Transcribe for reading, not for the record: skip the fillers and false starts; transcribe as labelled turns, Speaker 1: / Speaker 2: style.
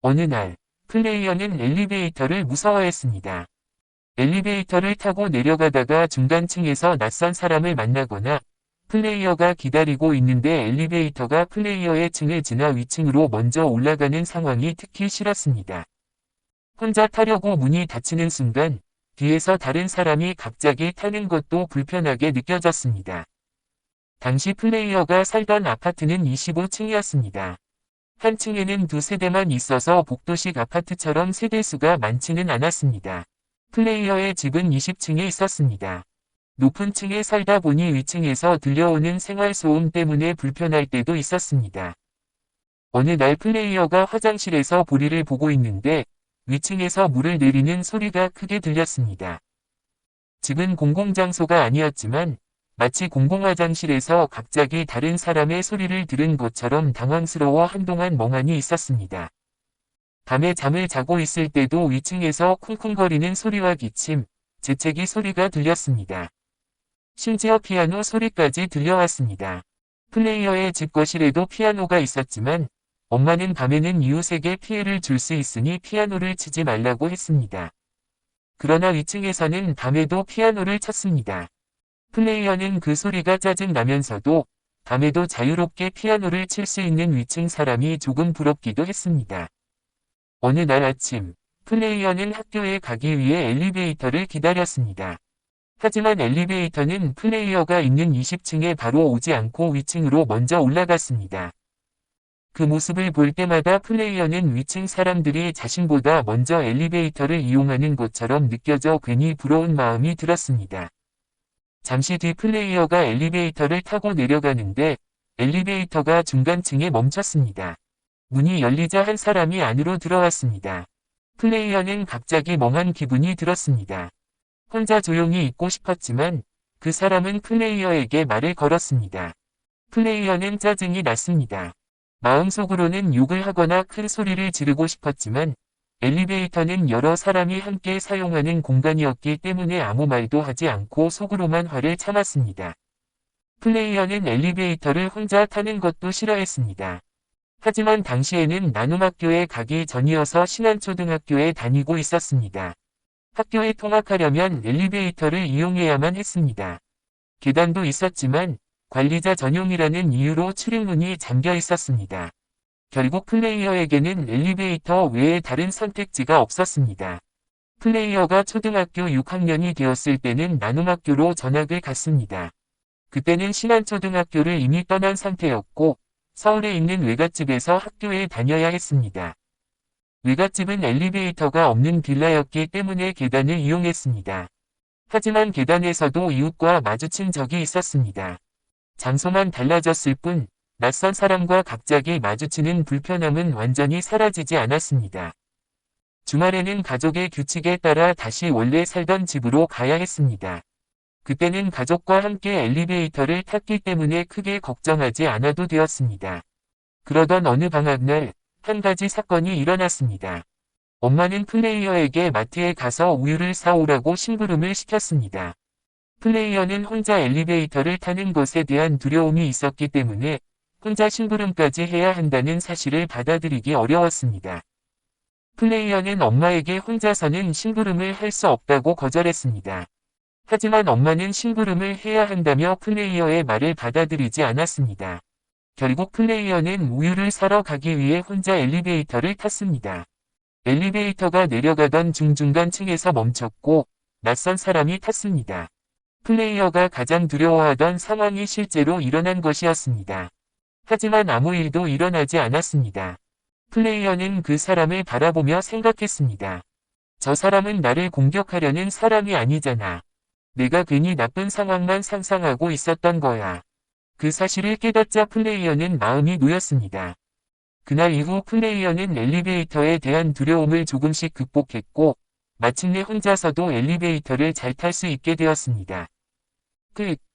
Speaker 1: 어느 날, 플레이어는 엘리베이터를 무서워했습니다. 엘리베이터를 타고 내려가다가 중간층에서 낯선 사람을 만나거나 플레이어가 기다리고 있는데 엘리베이터가 플레이어의 층을 지나 위층으로 먼저 올라가는 상황이 특히 싫었습니다. 혼자 타려고 문이 닫히는 순간 뒤에서 다른 사람이 갑자기 타는 것도 불편하게 느껴졌습니다. 당시 플레이어가 살던 아파트는 25층이었습니다. 한 층에는 두 세대만 있어서 복도식 아파트처럼 세대수가 많지는 않았습니다. 플레이어의 집은 20층에 있었습니다. 높은 층에 살다 보니 위층에서 들려오는 생활소음 때문에 불편할 때도 있었습니다. 어느 날 플레이어가 화장실에서 볼일을 보고 있는데 위층에서 물을 내리는 소리가 크게 들렸습니다. 집은 공공장소가 아니었지만 마치 공공화장실에서 갑자기 다른 사람의 소리를 들은 것처럼 당황스러워 한동안 멍하니 있었습니다. 밤에 잠을 자고 있을 때도 위층에서 쿵쿵거리는 소리와 기침, 재채기 소리가 들렸습니다. 심지어 피아노 소리까지 들려왔습니다. 플레이어의 집 거실에도 피아노가 있었지만 엄마는 밤에는 이웃에게 피해를 줄 수 있으니 피아노를 치지 말라고 했습니다. 그러나 위층에서는 밤에도 피아노를 쳤습니다. 플레이어는 그 소리가 짜증나면서도 밤에도 자유롭게 피아노를 칠 수 있는 위층 사람이 조금 부럽기도 했습니다. 어느 날 아침, 플레이어는 학교에 가기 위해 엘리베이터를 기다렸습니다. 하지만 엘리베이터는 플레이어가 있는 20층에 바로 오지 않고 위층으로 먼저 올라갔습니다. 그 모습을 볼 때마다 플레이어는 위층 사람들이 자신보다 먼저 엘리베이터를 이용하는 것처럼 느껴져 괜히 부러운 마음이 들었습니다. 잠시 뒤 플레이어가 엘리베이터를 타고 내려가는데 엘리베이터가 중간층에 멈췄습니다. 문이 열리자 한 사람이 안으로 들어왔습니다. 플레이어는 갑자기 멍한 기분이 들었습니다. 혼자 조용히 있고 싶었지만 그 사람은 플레이어에게 말을 걸었습니다. 플레이어는 짜증이 났습니다. 마음속으로는 욕을 하거나 큰 소리를 지르고 싶었지만 엘리베이터는 여러 사람이 함께 사용하는 공간이었기 때문에 아무 말도 하지 않고 속으로만 화를 참았습니다. 플레이어는 엘리베이터를 혼자 타는 것도 싫어했습니다. 하지만 당시에는 나눔학교에 가기 전이어서 신안초등학교에 다니고 있었습니다. 학교에 통학하려면 엘리베이터를 이용해야만 했습니다. 계단도 있었지만 관리자 전용이라는 이유로 출입문이 잠겨 있었습니다. 결국 플레이어에게는 엘리베이터 외에 다른 선택지가 없었습니다. 플레이어가 초등학교 6학년이 되었을 때는 나눔학교로 전학을 갔습니다. 그때는 신안초등학교를 이미 떠난 상태였고 서울에 있는 외갓집에서 학교에 다녀야 했습니다. 외갓집은 엘리베이터가 없는 빌라였기 때문에 계단을 이용했습니다. 하지만 계단에서도 이웃과 마주친 적이 있었습니다. 장소만 달라졌을 뿐 낯선 사람과 갑자기 마주치는 불편함은 완전히 사라지지 않았습니다. 주말에는 가족의 규칙에 따라 다시 원래 살던 집으로 가야 했습니다. 그때는 가족과 함께 엘리베이터를 탔기 때문에 크게 걱정하지 않아도 되었습니다. 그러던 어느 방학날 한 가지 사건이 일어났습니다. 엄마는 플레이어에게 마트에 가서 우유를 사오라고 심부름을 시켰습니다. 플레이어는 혼자 엘리베이터를 타는 것에 대한 두려움이 있었기 때문에 혼자 심부름까지 해야 한다는 사실을 받아들이기 어려웠습니다. 플레이어는 엄마에게 혼자서는 심부름을 할 수 없다고 거절했습니다. 하지만 엄마는 심부름을 해야 한다며 플레이어의 말을 받아들이지 않았습니다. 결국 플레이어는 우유를 사러 가기 위해 혼자 엘리베이터를 탔습니다. 엘리베이터가 내려가던 중중간 층에서 멈췄고 낯선 사람이 탔습니다. 플레이어가 가장 두려워하던 상황이 실제로 일어난 것이었습니다. 하지만 아무 일도 일어나지 않았습니다. 플레이어는 그 사람을 바라보며 생각했습니다. 저 사람은 나를 공격하려는 사람이 아니잖아. 내가 괜히 나쁜 상황만 상상하고 있었던 거야. 그 사실을 깨닫자 플레이어는 마음이 놓였습니다. 그날 이후 플레이어는 엘리베이터에 대한 두려움을 조금씩 극복했고 마침내 혼자서도 엘리베이터를 잘 탈 수 있게 되었습니다. 끝.